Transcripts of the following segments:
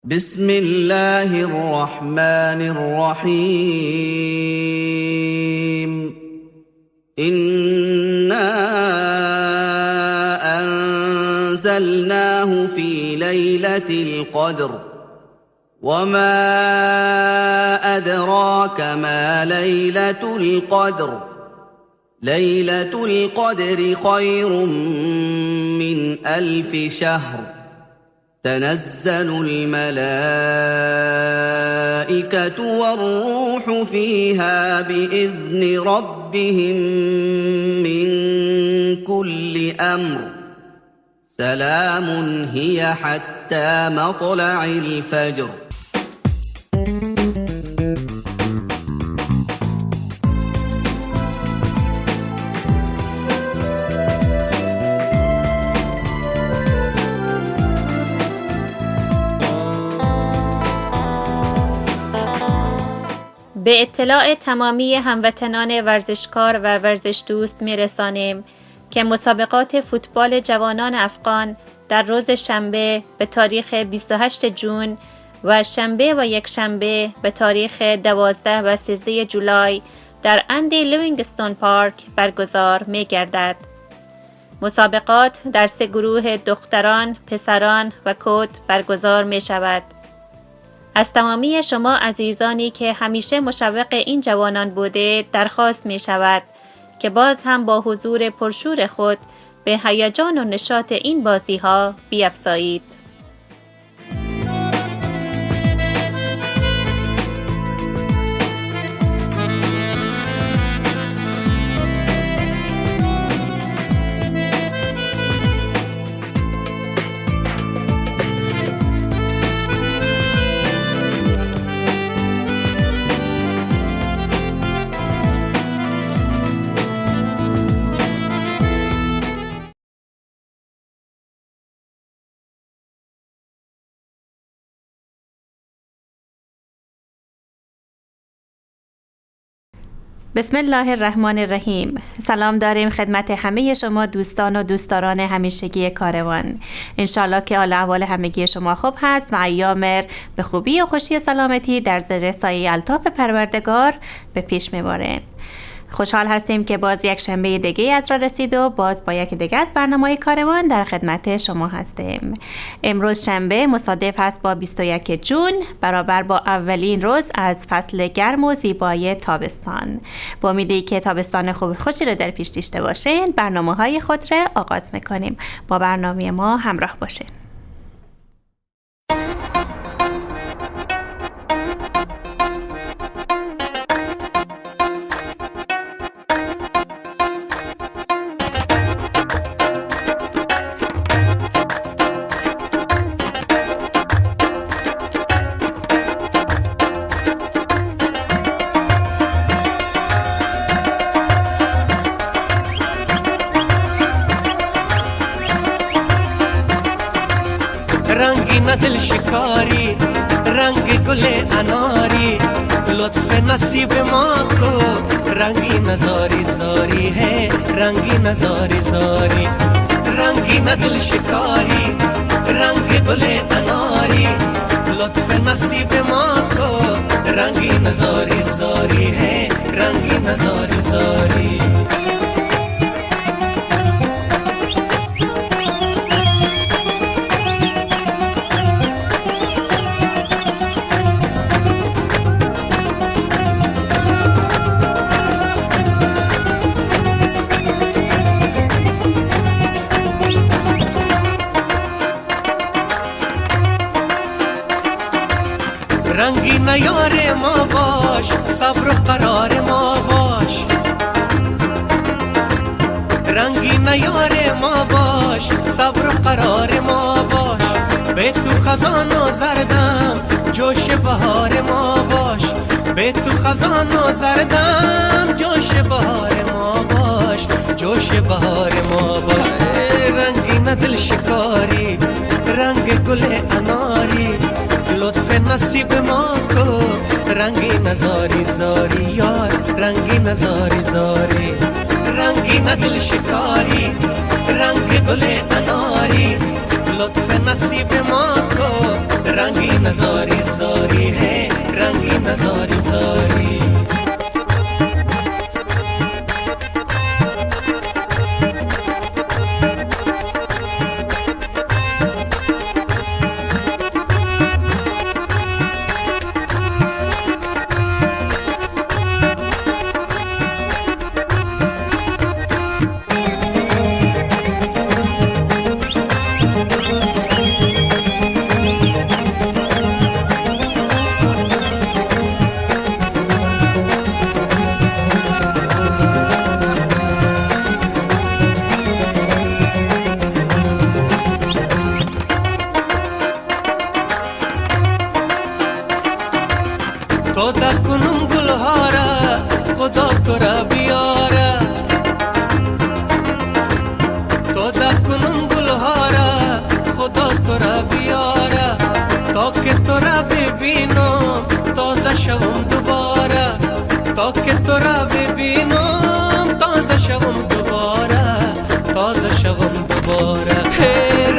بسم الله الرحمن الرحيم إنا أنزلناه في ليلة القدر وما أدراك ما ليلة القدر ليلة القدر خير من 1000 شهر تنزل الملائكة والروح فيها بإذن ربهم من كل أمر سلام هي حتى مطلع الفجر. به اطلاع تمامی هموطنان ورزشکار و ورزش دوست میرسانیم که مسابقات فوتبال جوانان افغان در روز شنبه به تاریخ 28 جون و شنبه و یکشنبه به تاریخ 12 و 13 جولای در اندی لیوینگستون پارک برگزار می گردد. مسابقات در 3 گروه دختران، پسران و کود برگزار می شود. از تمامی شما عزیزانی که همیشه مشوق این جوانان بوده درخواست می شود که باز هم با حضور پرشور خود به هیجان و نشاط این بازی ها بیفزایید. بسم الله الرحمن الرحیم. سلام داریم خدمت همه شما دوستان و دوستداران همیشگی کاروان. انشالله که حال احوال همگی شما خوب هست و ایام به خوبی و خوشی و سلامتی در زیر سایه الطاف پروردگار به پیش میبرین. خوشحال هستیم که باز یک شنبه دیگه از را رسید و باز با یک دیگه از برنامه کاروان در خدمت شما هستیم. امروز شنبه مصادف هست با 21 جون برابر با اولین روز از فصل گرم و زیبای تابستان. با امیدی که تابستان خوب خوشی رو در پیش داشته باشین برنامه های خود را آغاز میکنیم. با برنامه ما همراه باشین. دل شکاری رنگ گل اناری لطف نصیب ما کو رنگی نزاری زاری ہے رنگی نزاری زاری رنگی دل شکاری رنگ گل اناری لطف نصیب ما کو رنگی نزاری زاری ہے رنگی نزاری زاری رنگی نیار ما باش صبر و قرار ما باش رنگی نیار ما باش صبر و قرار ما باش به تو خزان و زردم جوش بهار ما باش به تو خزان و زردم جوش بهار ما باش جوش بهار ما باش رنگی دل شکاری رنگ گل اناری لطف نصیب ما کو رنگی نزاری زاری یار رنگی نزاری زاری رنگی دل شکاری رنگ گل اناری لطف نصیب ما کو रंगी नजारी सारी है रंगी नजारी सारी تودا کنم گلهارا خدا تو را بیاره تودا کنم گلهارا خدا تو را بیاره تا که تو را ببینم تازه شوم دوباره تا که تو را ببینم تازه شوم دوباره تازه شوم دوباره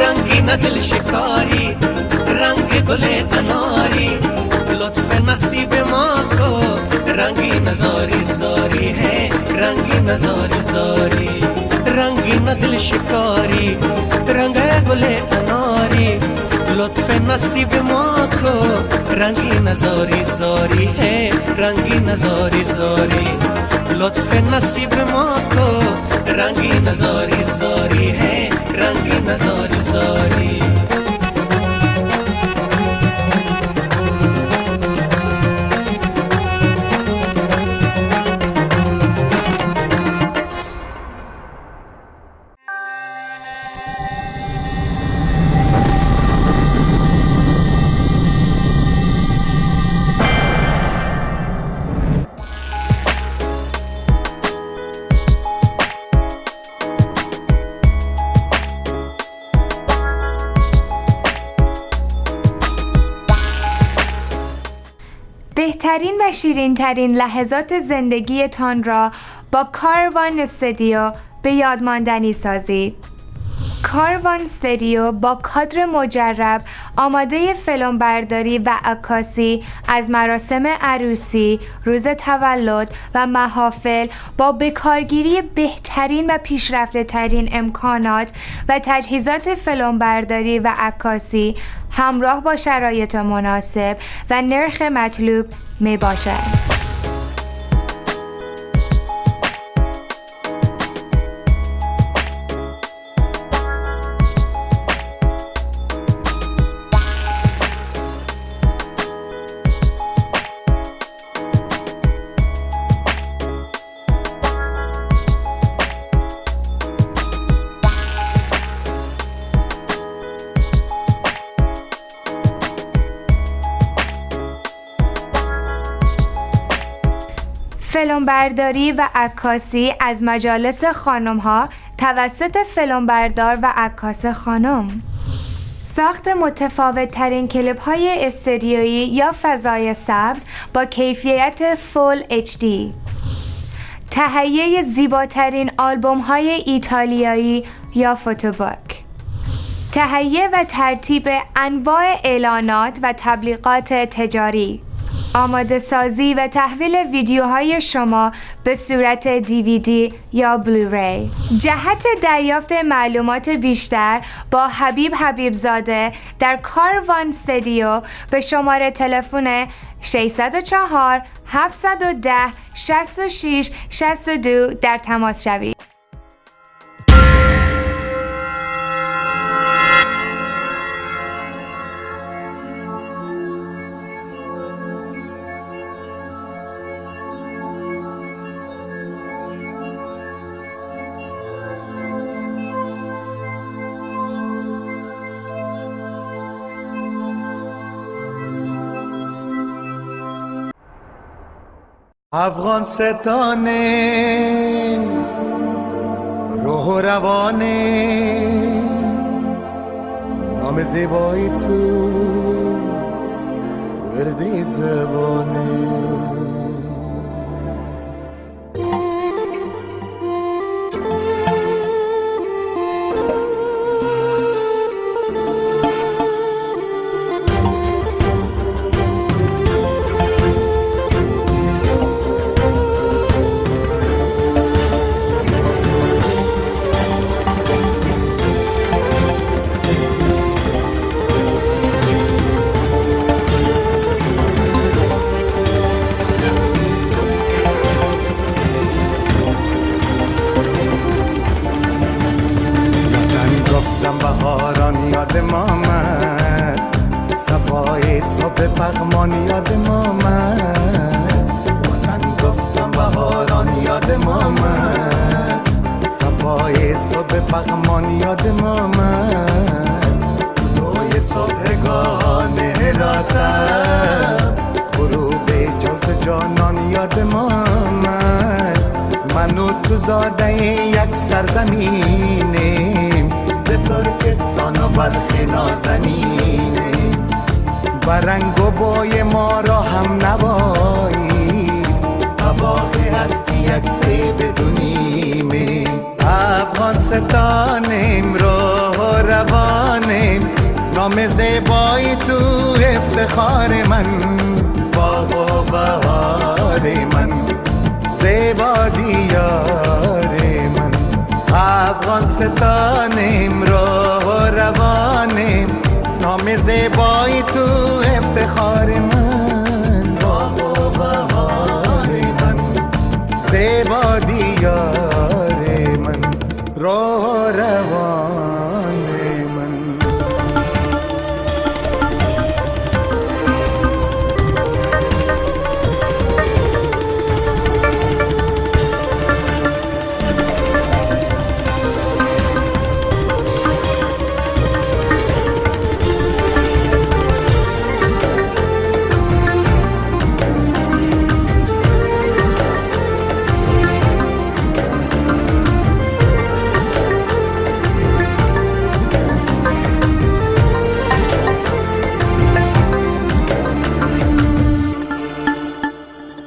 رنگین دل شکاری رنگ گل اناری لطف نصیب ما کو رنگی نزاری ساری ہے رنگی نزاری ساری رنگی ندل شکاری رنگ گل اناری لطف نصیب ما کو رنگی نزاری ساری ہے رنگی نزاری ساری لطف نصیب ما کو رنگی نزاری ساری ہے رنگی نزاری ساری بهترین و شیرین‌ترین لحظات زندگیتان را با کاروان استودیو به یادماندنی سازید. کاروان استودیو با کادر مجرب آماده فیلمبرداری و عکاسی از مراسم عروسی، روز تولد و محافل با بکارگیری بهترین و پیشرفته ترین امکانات و تجهیزات فیلمبرداری و عکاسی همراه با شرایط مناسب و نرخ مطلوب می باشد. فیلمبرداری و عکاسی از مجالس خانم‌ها توسط فیلمبردار و عکاس خانم. ساخت متفاوت ترین کلیپ های استودیویی یا فضای سبز با کیفیت فول HD. تهیه زیباترین آلبوم های ایتالیایی یا فوتوبوک. تهیه و ترتیب انواع اعلانات و تبلیغات تجاری. آماده سازی و تحویل ویدیوهای شما به صورت DVD یا بلوری. جهت دریافت معلومات بیشتر با حبیبزاده در کاروان استودیو به شماره تلفن 604 710 66 62 در تماس شوید. افغان ستانه روح و روانه نام زیبایی تو وردی زبانه یادم آمد، صفای صبح پغمان یادم آمد، وطن گفتم بهاران یادم آمد، صفای صبح پغمان یادم آمد، روی صبحگان هراتم، غروب جوز جانان یادم آمد. من و تو زاده یک سرزمینیم، ز ترکستان و بلخ نازنینیم، برنگ و بوی ما را هم نواییست، باغ هستی یک سیب دونیمیم. افغانستانیم، راه و روانیم، نام زیبایی تو افتخار من، باغ و بهار من، زیبا دیار من. افغانستانیم، راه و روانیم، نام زیبایی تو افتخار من، باغ و بهار من، زیبا دیار من، راه و روان من.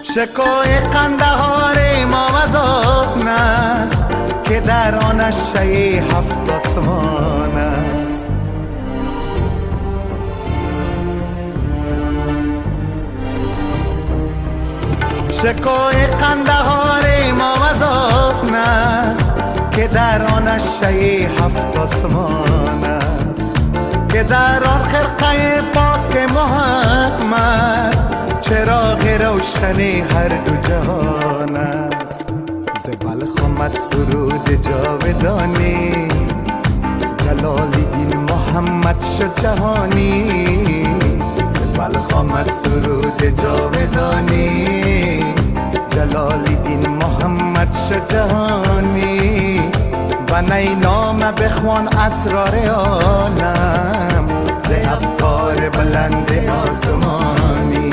شکوه قندهار ما وزان است که در آن شی هفت آسمان است. شکوه قندهار ما وزان است که در آن شی هفت آسمان است، که در آن خرقه پاک محمد چراغ روشنی هر دو جهان است. ز بلخ آمد سرود جاودانی، جلال دین محمد شد جهانی. ز بلخ آمد سرود جاودانی، جلال دین محمد شد جهانی. بنی نام بخوان اسرار عالم، ز افکار بلند آسمانی.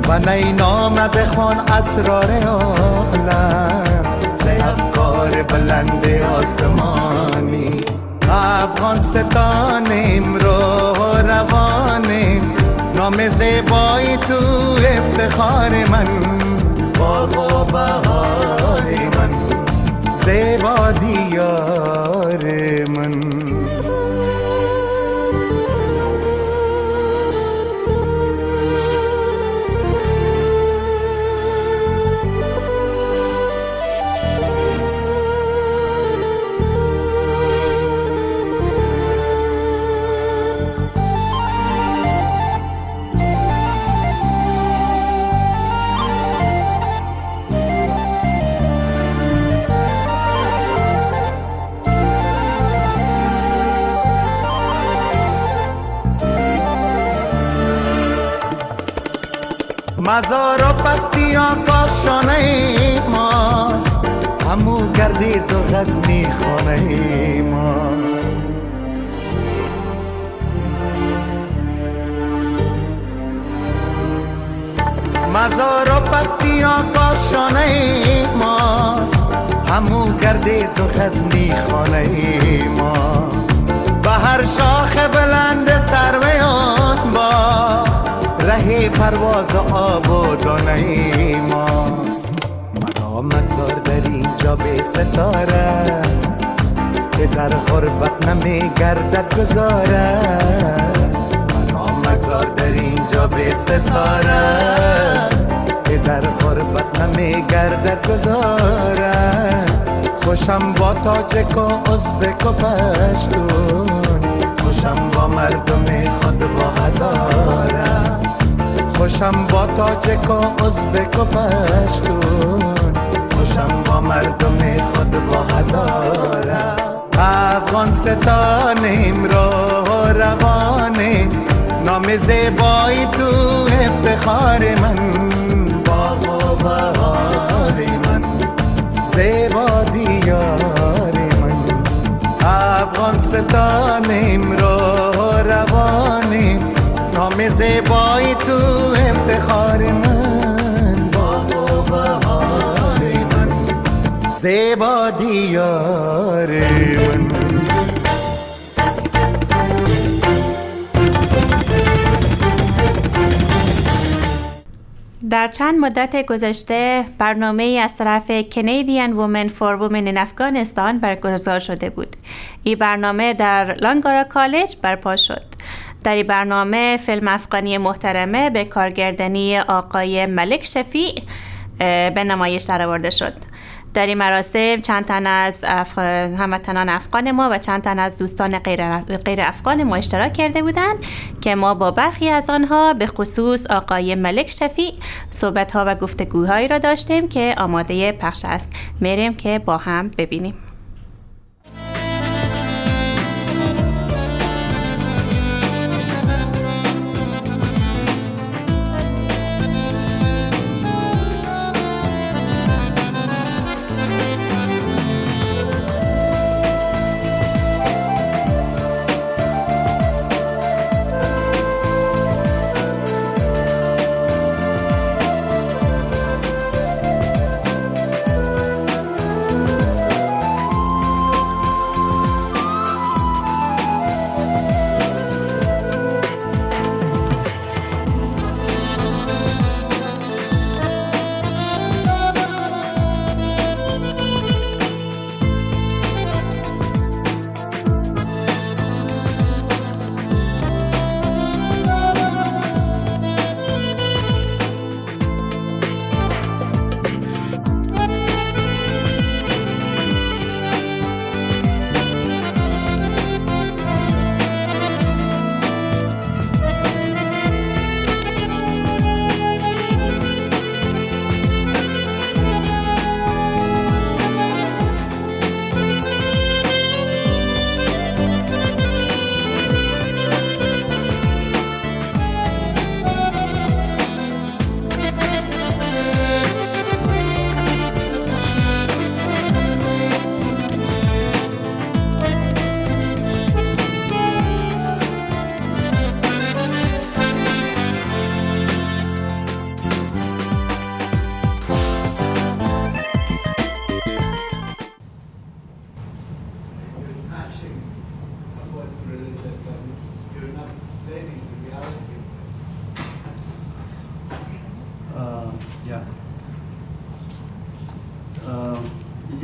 بنی نام بخوان اسرار عالم، ز افکار بلند آسمانی. افغانستانیم، راه و روانیم، نام زیبایی تو افتخار من، باغ و بهار من، زیبا دیار من. مزار و پتیان کاشانه ماست، همو گردیز و غزنی خانه ماست. مزار و پتیان کاشانه ماست، همو گردیز و غزنی خانه ماست. به هر شاخ بلند سروی آن باغ، ره پرواز آب و دانه ماست. مرا مگذار در اینجا به ستاره، که در غربت نمی گردد گذاره. مرا مگذار در اینجا به ستاره، که در غربت نمی گردد گذاره. خوشم با تاجک و ازبک و پشتون، خوشم با مردم خود با هزاره. خوشم با تاجک و ازبک و پشتون، خوشم با مردم خود با هزاره. افغانستانیم، رو روانه، نام زیبایی تو افتخار من، باغ و بهار من، زیبا دیار من، افغانستان امرو روانه، نام زیبایی تو افتخار من، باغ و بهار من، زیبا دیار من. در چند مدت گذشته برنامه‌ای از طرف Canadian Women for Women in Afghanistan برگزار شده بود. این برنامه در لانگارا کالج برپا شد. در این برنامه فیلم افغانی محترمه به کارگردانی آقای ملک شفیع به نمایش درآورده شد. در این مراسم چند تن از هموطنان افغان ما و چند تن از دوستان غیر افغان ما اشتراک کرده بودند که ما با برخی از آنها به خصوص آقای ملک شفیع صحبت‌ها و گفتگوهایی را داشتیم که آماده پخش است. میریم که با هم ببینیم.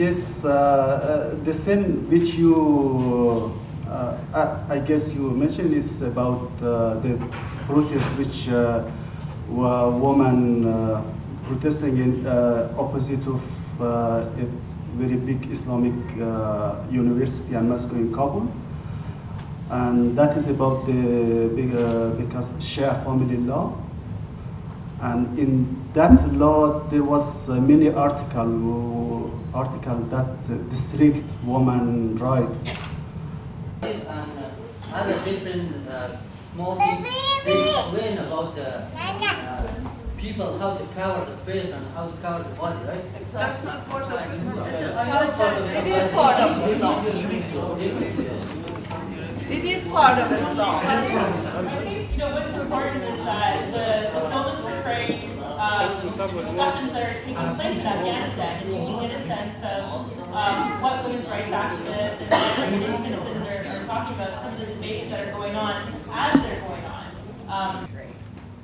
Yes, the scene which you, I guess you mentioned is about the protest which were women protesting in opposite of a very big Islamic university and mosque in Kabul. And that is about the because Shia family law. And in that law, there was many article that restrict women rights. And other different small things, they explain about the people how to cover the face and how to cover the body, right? That's not part of Islam. It is part of Islam. It is part of Islam. You know, what's important is that the films portray discussions that are taking place in Afghanistan, and you can get a sense of what women's rights activists and everyday citizens are talking about, some of the debates that are going on as they're going on.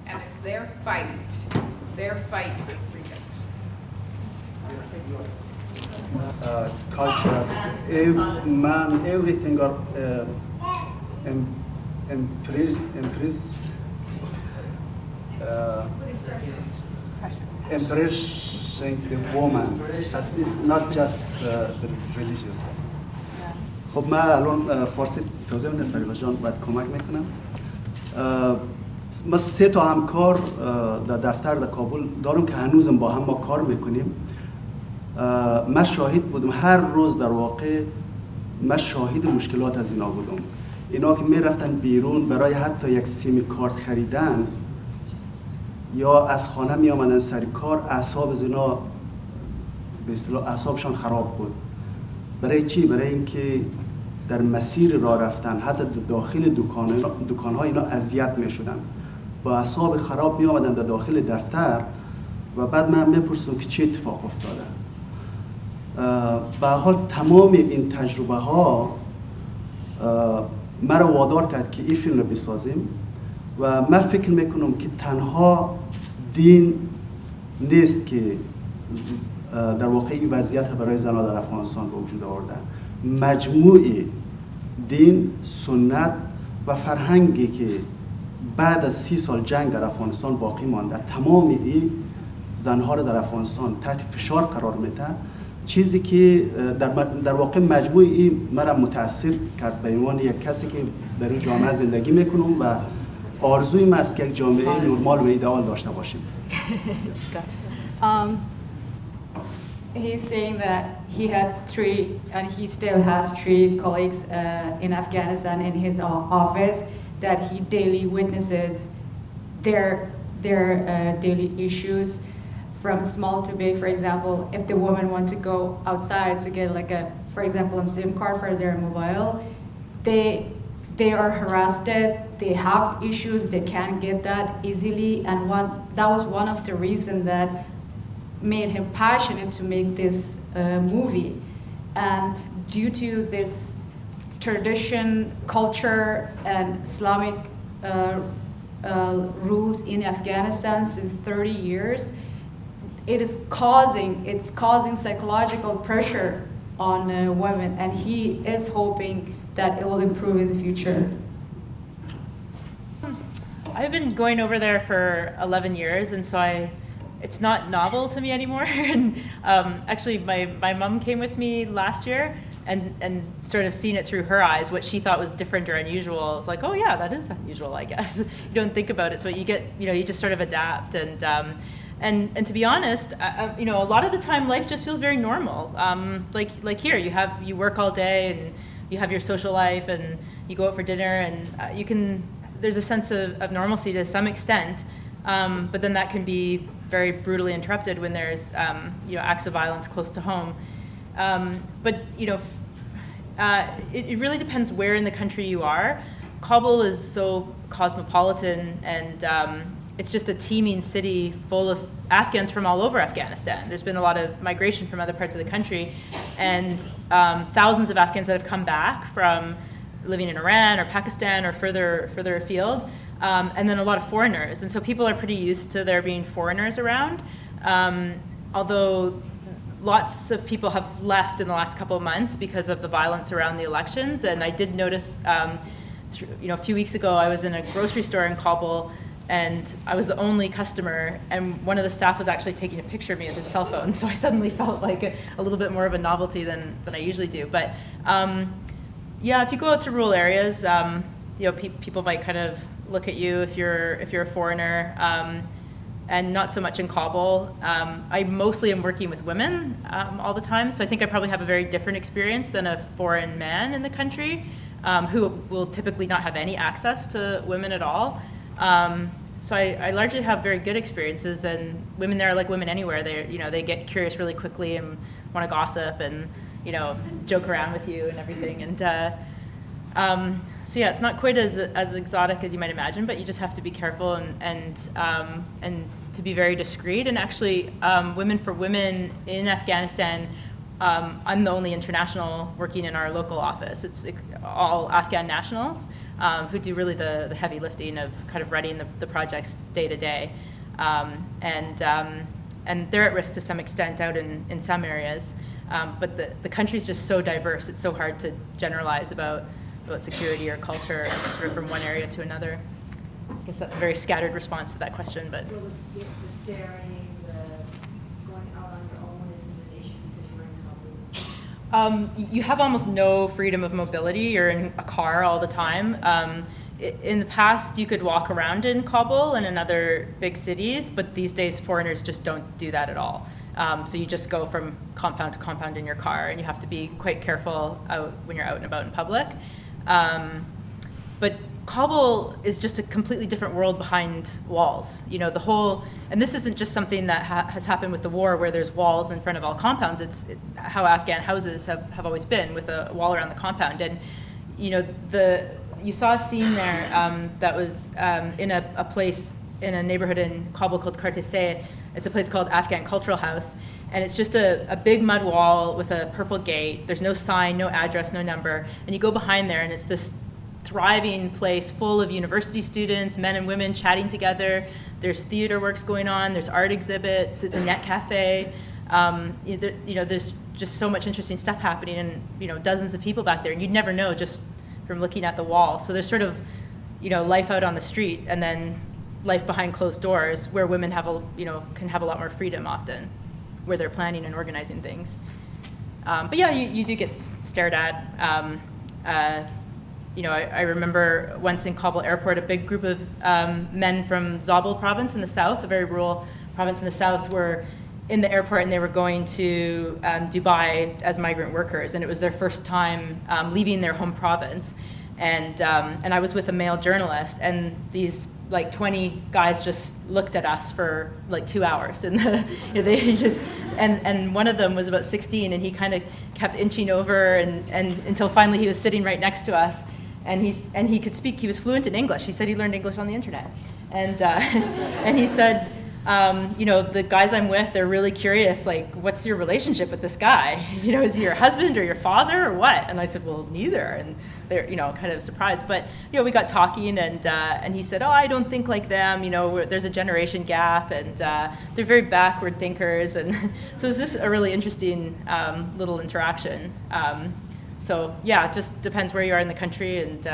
And it's their fight for freedom. Culture, everything are impressing the woman. It's not just the religious. خب من الان فارسی توضیح میدم فریبا جان باید کمک میکنم. ما 3 تا همکار در دفتر در کابل دارم که هنوزم با هم ما کار میکنیم. من شاهد بودم هر روز در واقع من شاهد مشکلات از اینا بودم. اینا که میرفتن بیرون برای حتی یک سیم کارت خریدن یا از خانه می آمدن سر کار، اعصاب از اینا به اصطلاح اعصابشان خراب بود. برای چی؟ برای اینکه در مسیر راه رفتن حتی داخل دکان‌ها اینا اذیت می‌شدن، با اعصاب خراب می آمدن در داخل دفتر و بعد من میپرسم که چه اتفاق افتاده. به حال تمام این تجربه ها مرا وادار کرد که این فیلم رو بسازیم و من فکر میکنم که تنها دین نیست که در واقع این وضعیت برای زنها در افغانستان به وجود آورده. مجموعی دین، سنت و فرهنگی که بعد از 30 سال جنگ در افغانستان باقی مانده، تمام این زنها رو در افغانستان تحت فشار قرار میده. چیزی که در واقع مجموعی این مرا متاثر کرد به عنوان یک کسی که در این جامعه زندگی میکنم و آرزوی من است که یک جامعه نرمال و ایدئال داشته باشیم. He's saying that he had 3 and he still has 3 colleagues in Afghanistan in his office that he daily witnesses their daily issues from small to big. For example, if the women want to go outside to get like a, for example, a SIM card for their mobile, they are harassed, they have issues, they can't get that easily, and that was one of the reasons that made him passionate to make this movie. And due to this tradition, culture, and Islamic rules in Afghanistan since 30 years, it's causing psychological pressure on women, and he is hoping that it will improve in the future. I've been going over there for 11 years, and so it's not novel to me anymore. And actually, my mom came with me last year and sort of seen it through her eyes, what she thought was different or unusual. It's like, oh yeah, that is unusual, I guess. You don't think about it, so you get, you just sort of adapt. And to be honest, a lot of the time life just feels very normal. Like here, you work all day and you have your social life and you go out for dinner, and there's a sense of normalcy to some extent, but then that can be very brutally interrupted when there's acts of violence close to home. But it really depends where in the country you are. Kabul is so cosmopolitan, and it's just a teeming city full of Afghans from all over Afghanistan. There's been a lot of migration from other parts of the country, and thousands of Afghans that have come back from living in Iran or Pakistan or further afield, and then a lot of foreigners. And so people are pretty used to there being foreigners around, although lots of people have left in the last couple of months because of the violence around the elections. And I did notice, a few weeks ago, I was in a grocery store in Kabul, and I was the only customer, and one of the staff was actually taking a picture of me with his cell phone, so I suddenly felt like a little bit more of a novelty than I usually do. But yeah, if you go out to rural areas, people might kind of look at you if you're a foreigner, and not so much in Kabul. I mostly am working with women all the time, so I think I probably have a very different experience than a foreign man in the country, who will typically not have any access to women at all. So I largely have very good experiences, and women there are like women anywhere. They get curious really quickly and want to gossip and joke around with you and everything. And so yeah, it's not quite as exotic as you might imagine, but you just have to be careful and to be very discreet. And actually, Women for Women in Afghanistan, I'm the only international working in our local office. It's all Afghan nationals who do really the heavy lifting of kind of running the projects day to day. And they're at risk to some extent out in some areas. But the country's just so diverse, it's so hard to generalize about security or culture sort of from one area to another. I guess that's a very scattered response to that question, but. So the staring, the going out on your own is an issue because you're in Kabul? You have almost no freedom of mobility. You're in a car all the time. In the past, you could walk around in Kabul and in other big cities, but these days foreigners just don't do that at all. So you just go from compound to compound in your car, and you have to be quite careful when you're out and about in public. But Kabul is just a completely different world behind walls. You know, the whole, and this isn't just something that has happened with the war where there's walls in front of all compounds. It's how Afghan houses have always been, with a wall around the compound. And, you know, you saw a scene there that was in a place, in a neighborhood in Kabul called Kartese. It's a place called Afghan Cultural House. And it's just a big mud wall with a purple gate. There's no sign, no address, no number. And you go behind there and it's this thriving place full of university students, men and women chatting together. There's theater works going on, there's art exhibits, it's a net cafe. You know, there's just so much interesting stuff happening, and, you know, dozens of people back there. And you'd never know just from looking at the wall. So there's sort of, you know, life out on the street, and then life behind closed doors where women have can have a lot more freedom often, where they're planning and organizing things. But yeah, you do get stared at. You know, I remember once in Kabul airport, a big group of men from Zabul province in the south, a very rural province in the south, were in the airport, and they were going to Dubai as migrant workers, and it was their first time leaving their home province. And I was with a male journalist, and these like 20 guys just looked at us for like 2 hours, and they just, and one of them was about 16, and he kind of kept inching over, and until finally he was sitting right next to us, and he could speak. He was fluent in English. He said he learned English on the internet, and and he said, you know, the guys I'm with, they're really curious, like, what's your relationship with this guy? You know, is he your husband or your father or what? And I said, well, neither. And they're, you know, kind of surprised. But, you know, we got talking, and he said, oh, I don't think like them. You know, there's a generation gap, and they're very backward thinkers. And so it's just a really interesting little interaction. So yeah, it just depends where you are in the country, and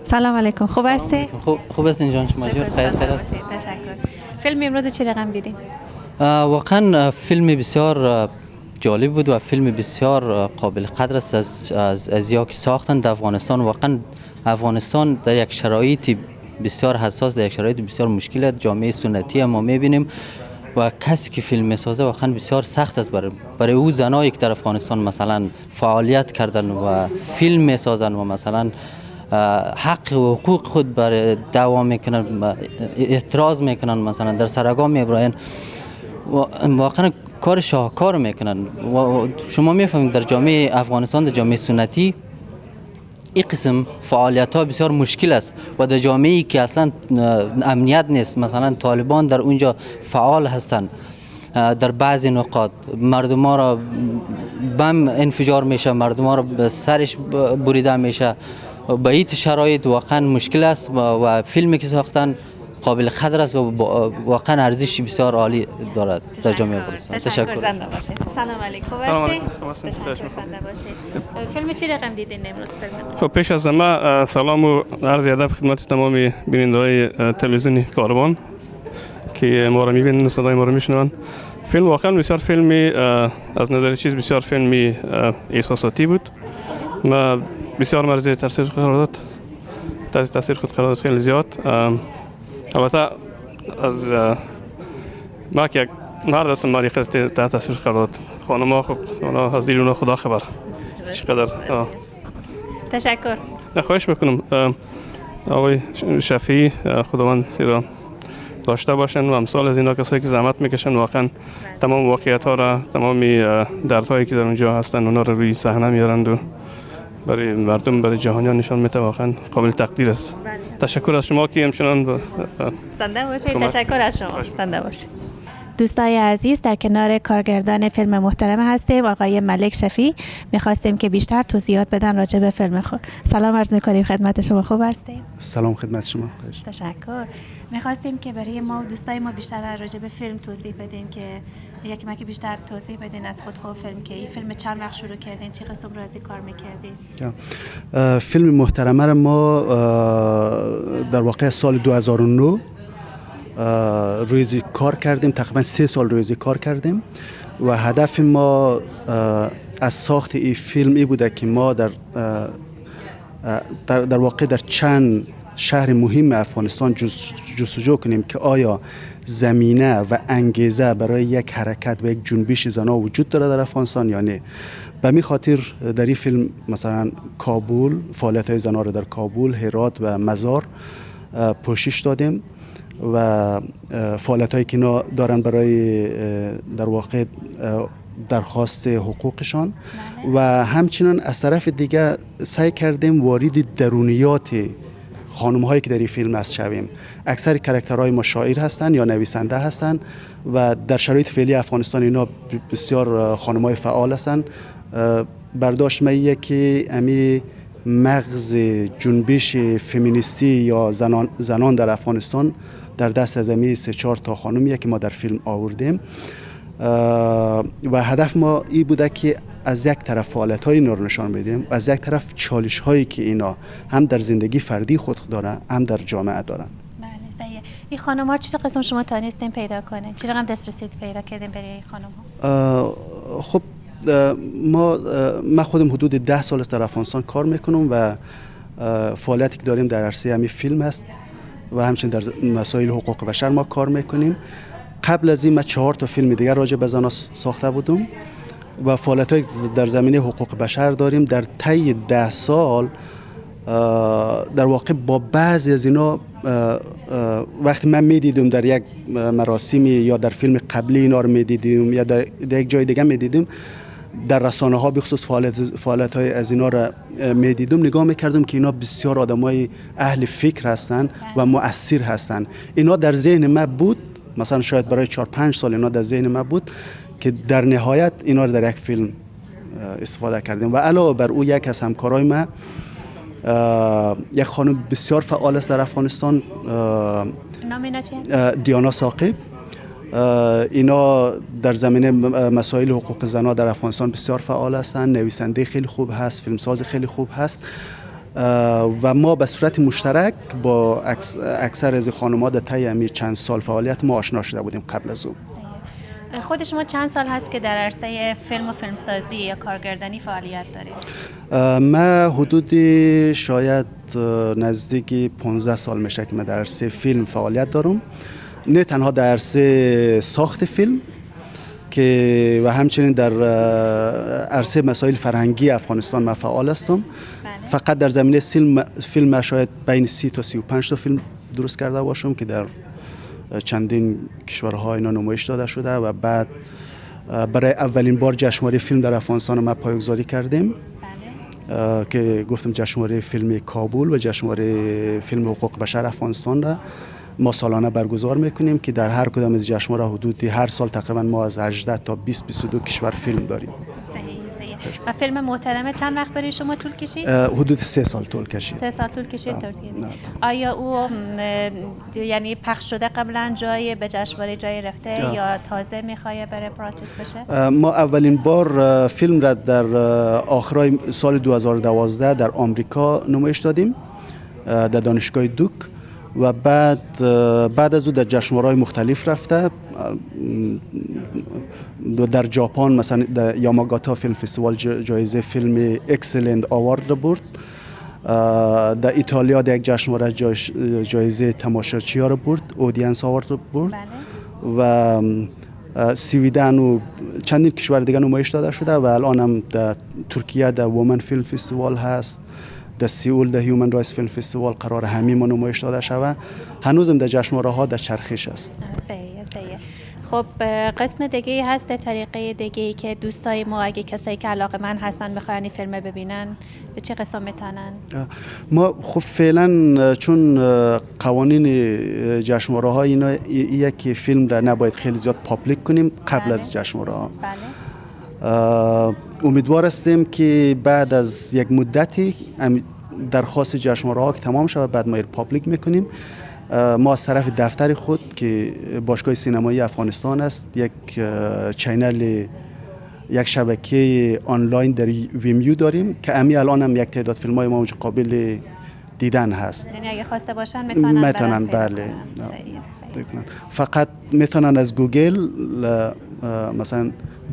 سلام علیکم، خوب هستی؟ خوب هستین جان، شما خیر؟ تشکر. فیلم امروز چی رقم دیدین؟ واقعا فیلم بسیار جالب بود و فیلم بسیار قابل قدر است از یا که ساختن در افغانستان. واقعا افغانستان در یک شرایط بسیار حساس، در یک شرایط بسیار مشکل است. جامعه سنتی ما میبینیم و کسی که فیلم میسازه واقعا بسیار سخت است برای او زنایی که در افغانستان مثلا فعالیت کردن و فیلم میسازن و مثلا حق و حقوق خود برای دعوا میکنن، اعتراض میکنن، مثلا در سرگاه میبراین، واقعا کار شاهکار میکنن. و شما میفهمید در جامعه افغانستان، در جامعه سنتی این قسم فعالیت ها بسیار مشکل است و در جامعه‌ای که اصلا امنیت نیست، مثلا طالبان در اونجا فعال هستند، در بعضی نقاط مردم ها را بم انفجار میشه، مردم ها را سرش بریده میشه. با این شرایط واقعا مشکل است و فیلمی که ساختن قابل قدر است و واقعا ارزش بسیار عالی دارد در جامعه افغانستان. تشکر. زنده باشید. سلام علیکم. سلام علیکم. علیکم. فیلم چی رقم دیدین امروز؟ خب پیش از همه سلام و عرض ادب خدمت تمام بیننده‌های تلویزیونی کاروان که ما را می‌بینند و صدای ما را می‌شنوند. فیلم واقعا بسیار فیلمی از نظر چیز بسیار فیلمی احساساتی بود. ما بسیار مرز تاثیر قرار داد، تاثیر خود قرار داد خیلی زیاد. البته از ما که یک مرد هستم، ما خیلی تاثیر قرار داد. خانم‌ها خب از دل اونا خدا خبر چقدر. تشکر. خواهش میکنم آقای شفیعی خداوند را داشته باشن و امثال از اینا کسایی که زحمت میکشن واقعا تمام واقعیت ها را، تمام دردهایی که در اونجا هستن اونا رو روی صحنه میارند و برای مردم، برای جهانیان نشان میده. واقعا قابل تقدیر است. تشکر از شما که همچنان زنده باشید. تشکر از شما. زنده باشید. دوستای عزیز، در کنار کارگردان فیلم محترم هستیم آقای ملک شفیع. می‌خواستیم که بیشتر توضیحات بدن راجع به فیلم خود. سلام عرض می‌کنیم خدمت شما. خوب هستید؟ سلام خدمت شما. تشکر. می‌خواستیم که برای ما و دوستای ما بیشتر راجع به فیلم توضیح بدین، که یکی مکی بیشتر توضیح بدین از خود فیلم، که این فیلم چند وقت شروع کردین، چه قسم رازی کار می‌کردین؟ فیلم محترمه را ما در واقع سال 2009 رویزی کار کردیم، تقریبا 3 سال رویزی کار کردیم و هدف ما از ساخت این فیلم ای بوده که ما در واقع در چند شهر مهم افغانستان جستجو کنیم که آیا زمینه و انگیزه برای یک حرکت و یک جنبش زنان وجود داره در افغانستان یا نه. به می خاطر در این فیلم مثلا کابل، فعالیت‌های زنان رو در کابل، هرات و مزار پوشش دادیم و فعالیت‌هایی که اینا دارن برای در واقع درخواست حقوقشان و همچنین از طرف دیگه سعی کردیم وارد درونیات خانم‌هایی که در این فیلم است شویم. اکثر کاراکترهای ما شاعر هستند یا نویسنده هستند و در شرایط فعلی افغانستان اینا بسیار خانم‌های فعال هستند. برداشت میه که امی مغز جنبش فمینیستی یا زنان در افغانستان در دست از امی 3-4 تا خانمیه که ما در فیلم آوردیم و هدف ما این بوده که از یک طرف فعالیت‌های اینا رو نشان بدیم، از یک طرف چالش‌هایی که اینا هم در زندگی فردی خود دارن هم در جامعه دارن. بله صحیح. این خانم‌ها چه قسم شما تونستین پیدا کنین؟ چه رقم دسترسی پیدا کردین برای این خانم‌ها؟ خب من خودم حدود 10 سال است در افغانستان کار میکنم و فعالیتی که داریم در عرصه همین فیلم است و همچنین در مسائل حقوق بشر ما کار میکنیم. قبل از این من 4 تا فیلم دیگر راجع به زنان ساخته بودم و فعالیت‌های در زمینه حقوق بشر داریم. در طی 10 سال در واقع با بعضی از اینا وقتی من میدیدم در یک مراسمی یا در فیلم قبلی اینا رو میدیدیم یا در یک جای دیگه میدیدیم، در رسانه ها بخصوص فعالیت های از اینا را میدیدم، نگاه میکردم که اینا بسیار آدمای اهل فکر هستند و مؤثر هستند. اینا در ذهن من بود، مثلا شاید برای 4-5 سال اینا در ذهن من بود که در نهایت اینا رو در یک فیلم استفاده کردیم. و علاوه بر او یک از همکارای من یک خانم بسیار فعال است در افغانستان، دیانا ثاقب. اینا در زمینه مسائل حقوق زنان در افغانستان بسیار فعال هستند، نویسنده خیلی خوب هست، فیلمساز خیلی خوب هست و ما به صورت مشترک با اکثر از خانم‌ها در طی همین چند سال فعالیت ما آشنا شده بودیم قبل از اون. خود شما چند سال هست که در عرصه فیلم و فیلمسازی یا کارگردانی فعالیت دارید؟ من حدود شاید نزدیک 15 سال میشه که من در عرصه فیلم فعالیت دارم، نه تنها در عرصه ساخت فیلم که و همچنین در عرصه مسائل فرهنگی افغانستان من فعال هستم. بله. فقط در زمینه فیلم شاید بین 30 تا 35 تا فیلم درست کرده باشم که در چندین کشورها اینا نمایش داده شده و بعد برای اولین بار جشنواره فیلم در افغانستان ما پایه‌گذاری کردیم. بله. که گفتم جشنواره فیلم کابل و جشنواره فیلم حقوق بشر افغانستان را ما سالانه برگزار میکنیم که در هر کدام از جشنواره حدودی هر سال تقریبا ما از 18 تا 22 کشور فیلم داریم. صحیح. و فیلم محترمه چند وقت برای شما طول کشید؟ حدود 3 سال طول کشید. 3 سال طول کشید ترکیه. آیا او یعنی پخش شده قبلا جای به جشنواره جای رفته یا تازه میخواد برای پروسس بشه؟ ما اولین بار فیلم را در آخرای سال 2012 در آمریکا نمایش دادیم در دانشگاه دوک و بعد از او در جشنواره‌های مختلف رفته. در ژاپن مثلا در یاماگاتا فیلم فستیوال جایزه فیلم اکسلنت آوارد را برد. در ایتالیا در یک جشنواره جایزه تماشاچی‌ها را برد، اودینس آوارد را برد. بله. و سویدن و چندین کشور دیگه نمایش داده شده و الان هم در ترکیه در وومن فیلم فستیوال هست، در سئول در هیومن رایتس فیلم فستیوال قرار همین ما نمایش داده شود. هنوزم در جشنواره ها در چرخش است. صحیح. خب قسم دیگه هست، طریقه دیگه که دوستای ما اگه کسایی که علاقه‌مند هستن بخوان این فیلم ببینن به چه قسم میتونن؟ ما خب فعلا چون قوانین جشنواره ها اینا یک فیلم را نباید خیلی زیاد پابلیک کنیم قبل از جشنواره ها. بله. امیدوار هستیم که بعد از یک مدتی درخواست جشنواره ها که تمام شود بعد ما پابلیک میکنیم. ما از طرف دفتر خود که باشگاه سینمایی افغانستان است یک چینل، یک شبکه آنلاین در ویمیو داریم که الان هم یک تعداد فیلم های ما اونجا قابل دیدن هست. یعنی اگه خواسته باشن میتونن بله. فقط میتونن از گوگل مثلا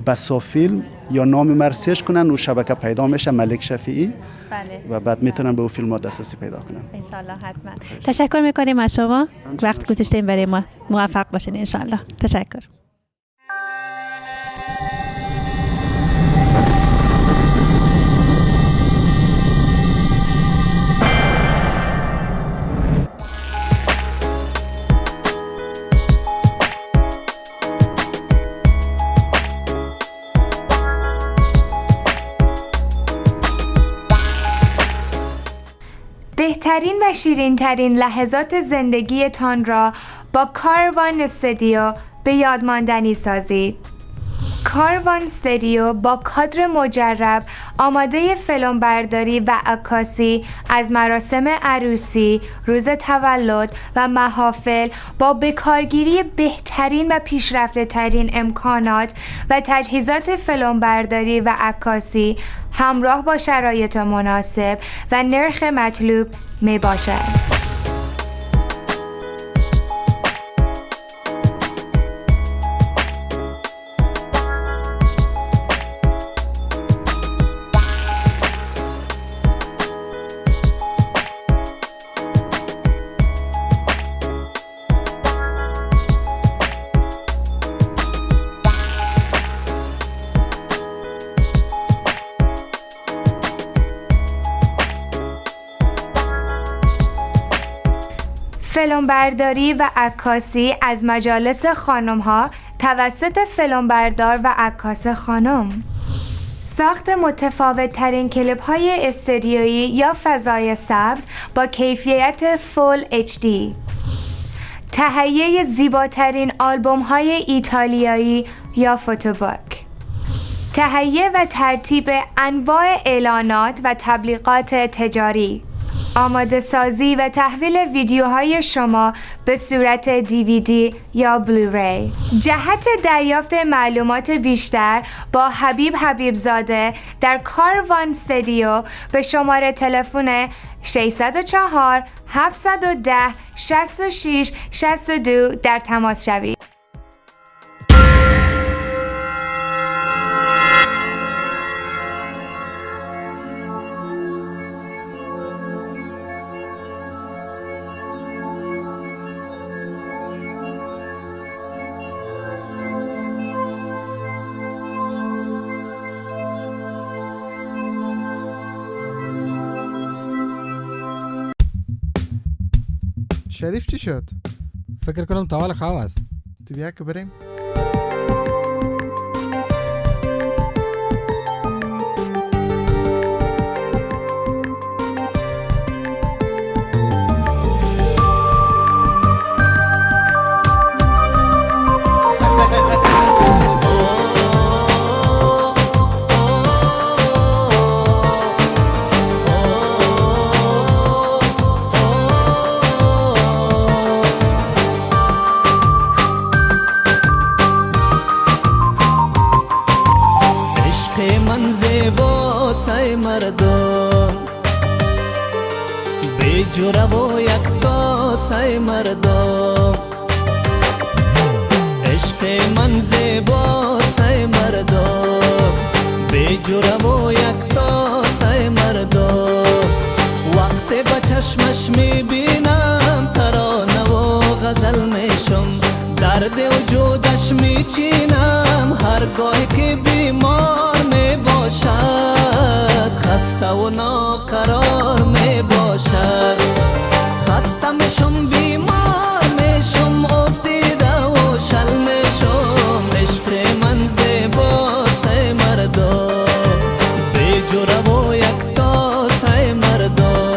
بسا فیلم یا نام من سرچ کنن و شبکه پیدا میشه ملک شفیعی. بله. و بعد میتونن به اون فیلم ها دسترسی پیدا کنن. انشالله حتما. تشکر میکنیم از شما. وقت گذاشتین برای ما. موفق باشین انشالله. تشکر. بهترین و شیرین ترین لحظات زندگیتان را با کاروان استودیو به یادماندنی سازید. کاروان استودیو با کادر مجرب آماده فیلمبرداری و عکاسی از مراسم عروسی، روز تولد و محافل با بکارگیری بهترین و پیشرفته ترین امکانات و تجهیزات فیلمبرداری و عکاسی همراه با شرایط مناسب و نرخ مطلوب می باشد. فیلمبرداری و عکاسی از مجالس خانم‌ها توسط فیلمبردار و عکاس خانم. ساخت متفاوت ترین کلیپ‌های استودیویی یا فضای سبز با کیفیت فول HD. تهیه زیباترین آلبوم‌های ایتالیایی یا فوتوبوک. تهیه و ترتیب انواع اعلانات و تبلیغات تجاری. آماده سازی و تحویل ویدیوهای شما به صورت DVD یا بلوری. جهت دریافت معلومات بیشتر با حبیبزاده در کاروان استودیو به شماره تلفن 604 710 66 62 در تماس شوید. شریف چی شد؟ فکر کنم تاول خواب است. تو بیا که بریم. جورا و یکتا سای مردم عشق من زیبا سای مردم بی جورا و یکتا سای مردم وقتی با چشمش میبینم ترانه و غزل میشم درد وجودش میچینم هرگاه که بیمار میباشد خسته و ناقرار میباشد خسته میشم بیمار میشم افتیده و شل میشم عشق من زیبا سای مردم بی جوره و یکتا سای مردم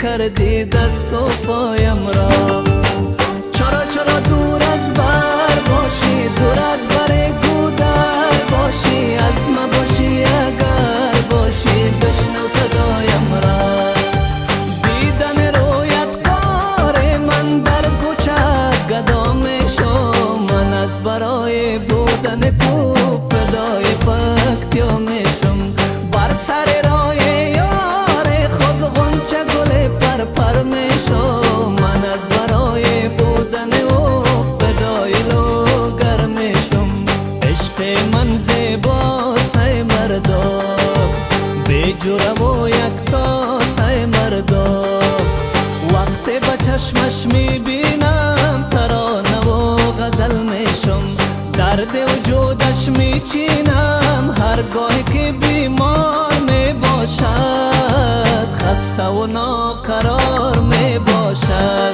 کردی دست و پایم را چرا چرا دور از بر باشی دور از بر گودر باشی از ما باشی اگر باشی بشنو صدایم را دیدن رویت کار من در کوچه گدا میشم من از برای بودن تو فدای پکتیا میشم بر سر راه یار خود غنچه گل پر میشم من از برای بودن او فدای لوگر میشم عشق من زیبا سای مردم بی جوره و یکتا سای مردم وقتی با چشمش میبینم ترانه و غزل میشم درد وجودش میچینم هرگاه که بیمار میباشد خسته و ناقرار میباشد